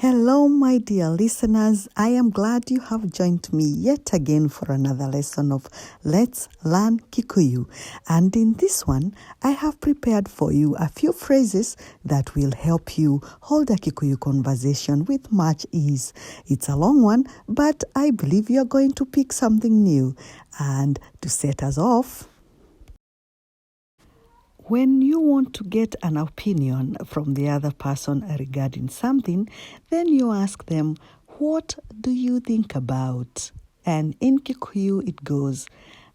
Hello, my dear listeners. I am glad you have joined me yet again for another lesson of Let's Learn Kikuyu. And in this one, I have prepared for you a few phrases that will help you hold a Kikuyu conversation with much ease. It's a long one, but I believe you're going to pick something new. And to set us off, when you want to get an opinion from the other person regarding something, then you ask them, what do you think about? And in Kikuyu it goes,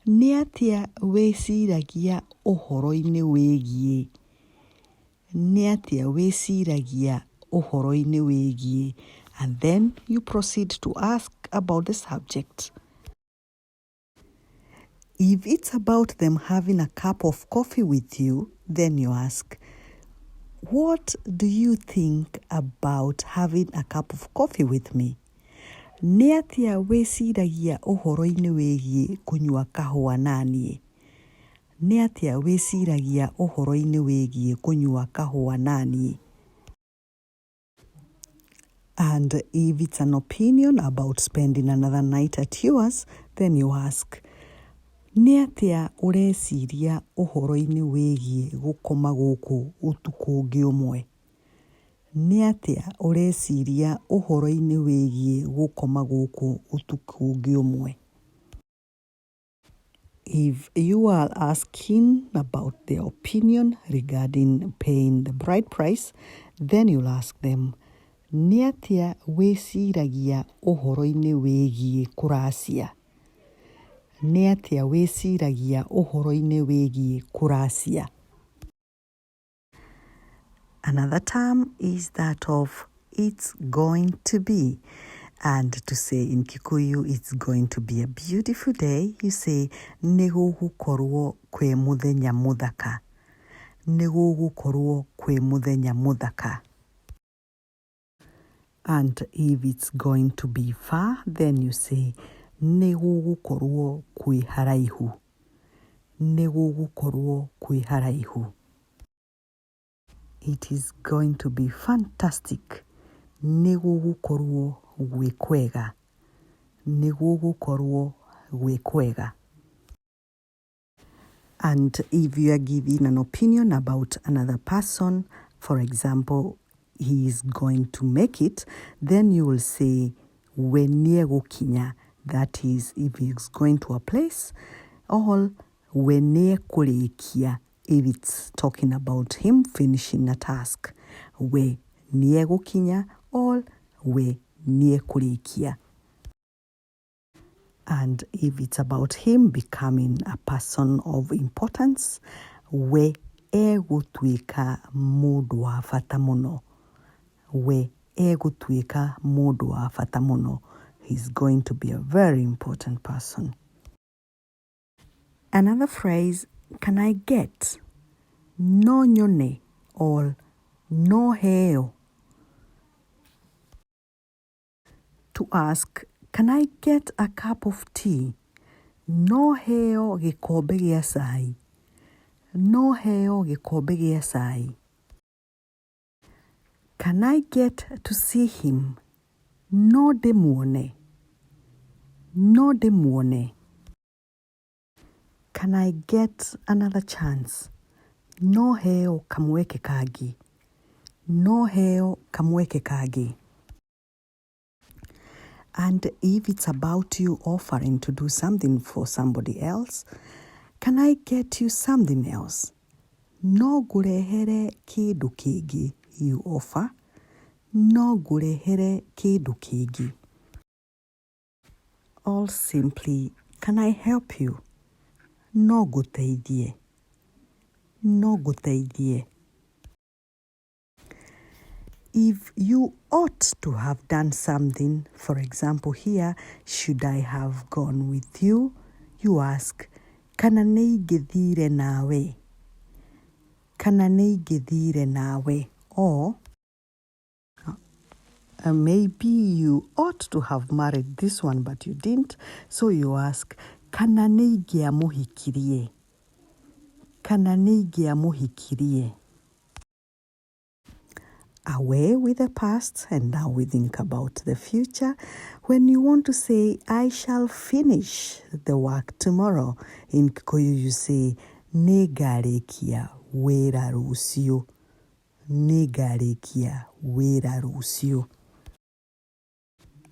nĩ atĩa wĩciragia ũhoro-inĩ wĩgiĩ? Nĩ atĩa wĩciragia ũhoro-inĩ wĩgiĩ? And then you proceed to ask about the subject. If it's about them having a cup of coffee with you, then you ask, what do you think about having a cup of coffee with me? Nĩ atĩa wĩciragia ũhoro-inĩ wĩgiĩ kũnyua kahũa na niĩ? Nĩ atĩa wĩciragia ũhoro-inĩ wĩgiĩ kũnyua kahũa na niĩ? And if it's an opinion about spending another night at yours, then you ask, nĩ atĩa ũreciria ũhoro-inĩ wĩgiĩ gũkoma gũkũ ũtukũ ũngĩ ũmwe? Nĩ atĩa ũreciria ũhoro-inĩ wĩgiĩ gũkoma gũkũ ũtukũ ũngĩ ũmwe? If you are asking about their opinion regarding paying the bride price, then you'll ask them, nĩ atĩa wĩciragia ũhoro-inĩ wĩgiĩ Kûracia? Nĩ atĩa wĩciragia ũhoro-inĩ wĩgiĩ Kûracia? Another term is that of it's going to be. And to say in Kikuyu, it's going to be a beautiful day, you say, nĩ gũgũkorwo kwĩ mũthenya mũthaka. Nĩ gũgũkorwo kwĩ mũthenya mũthaka. And if it's going to be far, then you say, nĩ gũgũkorwo kwĩ haraihu. Nĩ gũgũkorwo kwĩ haraihu. It is going to be fantastic. Nĩ gũgũkorwo gwĩ kwega. Nĩ gũgũkorwo gwĩ kwega. And if you are giving an opinion about another person, for example, he is going to make it, then you will say, we nĩ egũkinya. That is, if he is going to a place, or we nĩ ekũrĩkia, if it's talking about him finishing a task. We nĩ egũkinya, or we nĩ ekũrĩkia. And if it's about him becoming a person of importance, we egũtuĩka mũndũ wa bata mũno. We egũtuĩka mũndũ wa bata mũno. He's going to be a very important person. Another phrase, can I get? No nyone, or no heo. To ask, can I get a cup of tea? No heo gĩkombe gĩa cai. No heo gĩkombe gĩa cai. Can I get to see him? No ndĩmuone. No ndĩmuone. Can I get another chance? No heo kamweke kangĩ. No heo kamweke kangĩ. And if it's about you offering to do something for somebody else, can I get you something else? No ngũrehere kĩndũ kĩngĩ, you offer. No ngũrehere kĩndũ kĩngĩ. All simply, can I help you? No ngũteithie. No ngũteithie. If you ought to have done something, for example here, should I have gone with you? You ask, kana nĩ ingĩthire nawe? Kana nĩ ingĩthire nawe? Or, maybe you ought to have married this one, but you didn't. So you ask, kana nĩ ingĩamũhikirie? Kana nĩ ingĩamũhikirie? away with the past and now we think about the future. When you want to say, I shall finish the work tomorrow, in Kikuyu you say, nĩngarĩkia wĩra rũciũ. Nĩngarĩkia wĩra rũciũ.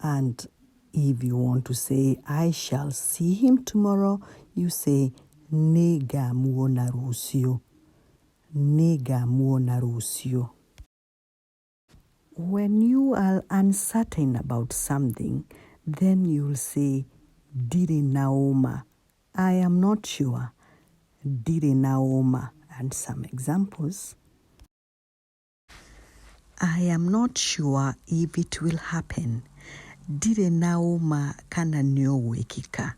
And if you want to say, I shall see him tomorrow, you say, nĩngamuona rũciũ. Nĩngamuona rũciũ. When you are uncertain about something, then you'll say, ndirĩ naũma. I am not sure. Ndirĩ naũma. And some examples. I am not sure if it will happen. Ndirĩ naũma kana nĩũgwĩkĩka.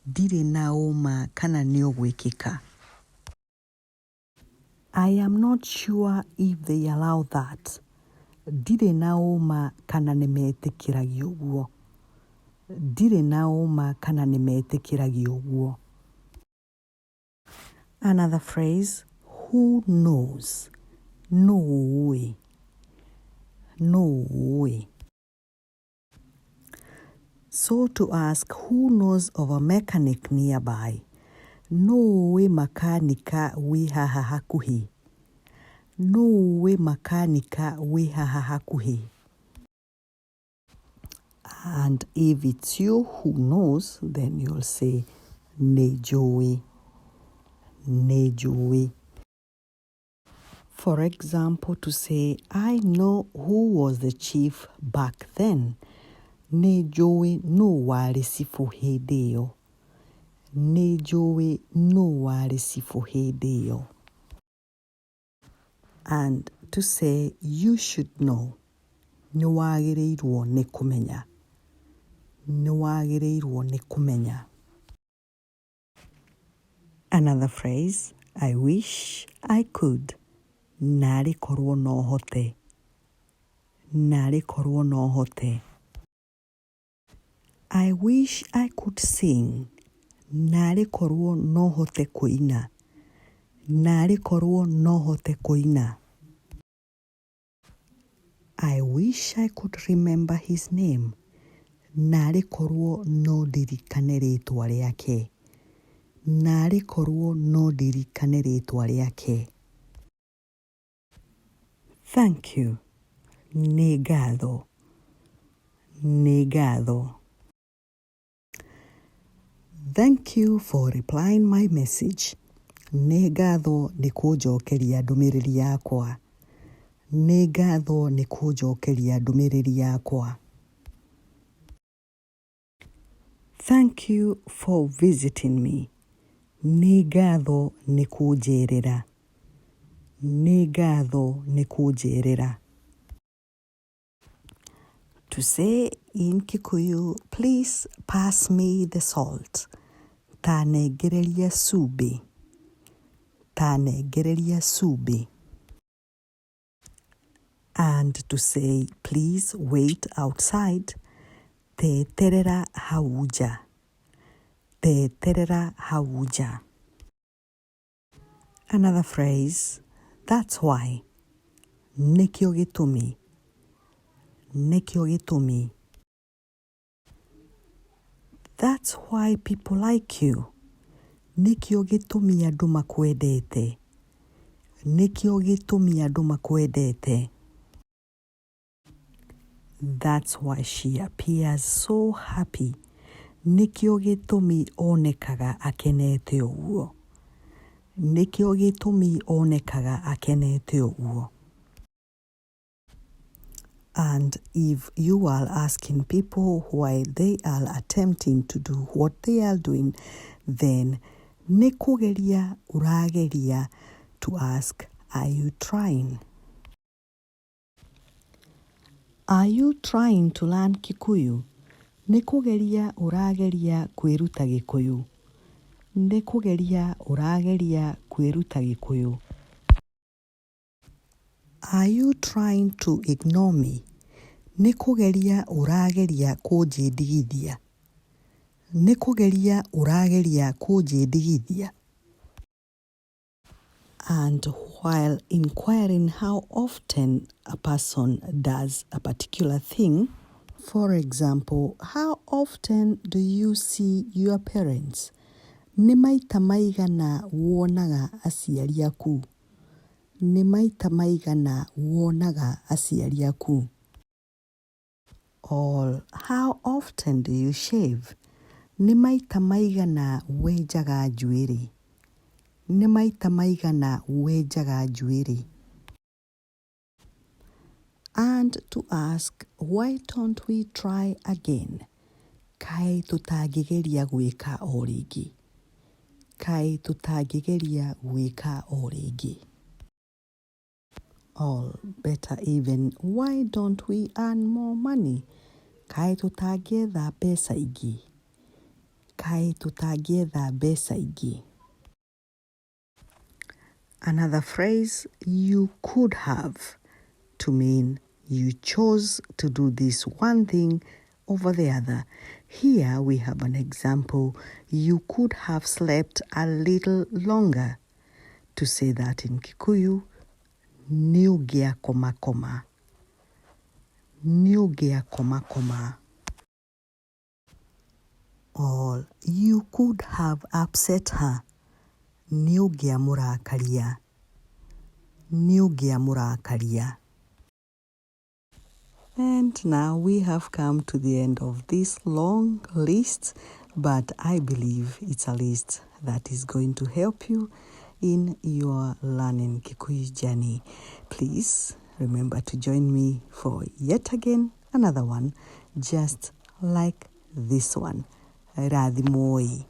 Ndirĩ naũma kana nĩũgwĩkĩka. I am not sure if they allow that. Ndirĩ naũma kana nĩmetĩkĩragia ũguo. Ndirĩ naũma kana nĩmetĩkĩragia ũguo. Another phrase, who knows? Nũũĩ. Nũũĩ. So to ask who knows of a mechanic nearby, nũũĩ makanika wĩ haha hakuhi. Nũũĩ makanika wĩ haha hakuhi. And if it's you who knows, then you'll say, nĩnjũĩ. Nĩnjũĩ. For example, to say, I know who was the chief back then. Nĩnjũĩ nũũ warĩ cibũ hĩndĩ ĩyo. Nĩnjũĩ nũũ warĩ cibũ hĩndĩ ĩyo. And to say, you should know. Nĩwagĩrĩirwo nĩ kũmenya. Nĩwagĩrĩirwo nĩ kũmenya. Another phrase, I wish I could. Narĩkorwo nohote. Narĩkorwo nohote. I wish I could sing. Narĩkorwo nohote kũina. Narĩkorwo nohote kũina. I wish I could remember his name. Narĩkorwo no ndirikane rĩtwa rĩake. Narĩkorwo no ndirikane rĩtwa rĩake. Thank you. Nĩ ngatho. Nĩ ngatho. Thank you for replying my message. Nĩ ngatho nĩ kũnjokeria ndũmĩrĩri yakwa. Nĩ ngatho nĩ kũnjokeria ndũmĩrĩri yakwa. Thank you for visiting me. Nĩ ngatho nĩ kũnjerera. Nĩ ngatho nĩ kũnjerera. To say in Kikuyu, please pass me the salt. Ta nengereria cumbĩ. Ta nengereria cumbĩ. And to say, please wait outside. Teterera hau nja. Teterera hau nja. Another phrase, that's why. Nĩkĩo gĩtũmĩ. Nĩkĩo gĩtũmĩ. That's why people like you. Nĩkĩo gĩtũmĩ andũ makwendete. Nĩkĩo gĩtũmĩ andũ makwendete. That's why she appears so happy. Nĩkĩo gĩtũmĩ onekaga akenete ũguo. Nĩkĩo gĩtũmĩ onekaga akenete ũguo. And if you are asking people why they are attempting to do what they are doing, then nĩkũgeria ũrageria to ask, are you trying? Are you trying to learn Kikuyu? Nĩkũgeria ũrageria kwĩruta Gĩkũyũ. Nĩkũgeria ũrageria kwĩruta Gĩkũyũ. Are you trying to ignore me? Nĩkũgeria ũrageria kũnjĩndigithia. Nĩkũgeria ũrageria kũnjĩndigithia. And while inquiring how often a person does a particular thing. For example, how often do you see your parents? Nĩ maita maigana wonaga aciari aku? Nĩ maita maigana wonaga aciari aku? Or how often do you shave? Nĩ maita maigana wenjaga njuĩrĩ? Nĩ maita maigana wenjaga njuĩrĩ? And to ask, why don't we try again? Kaĩ tũtangĩgeria gwĩka o rĩngĩ? Kaĩ tũtangĩgeria gwĩka o rĩngĩ? Or better even, why don't we earn more money? Kaĩ tũtangĩetha mbeca ingĩ? Kaĩ tũtangĩetha mbeca ingĩ? Another phrase, you could have, to mean you chose to do this one thing over the other. Here we have an example, you could have slept a little longer. To say that in Kikuyu, nĩ ũngĩakoma koma. Nĩ ũngĩakoma koma. Or you could have upset her. Nĩ ũngĩamũrakaria. Nĩ ũngĩamũrakaria. And now we have come to the end of this long list, but I believe it's a list that is going to help you in your learning Kikuyu journey. Please remember to join me for yet again another one, just like this one. Rathimoi.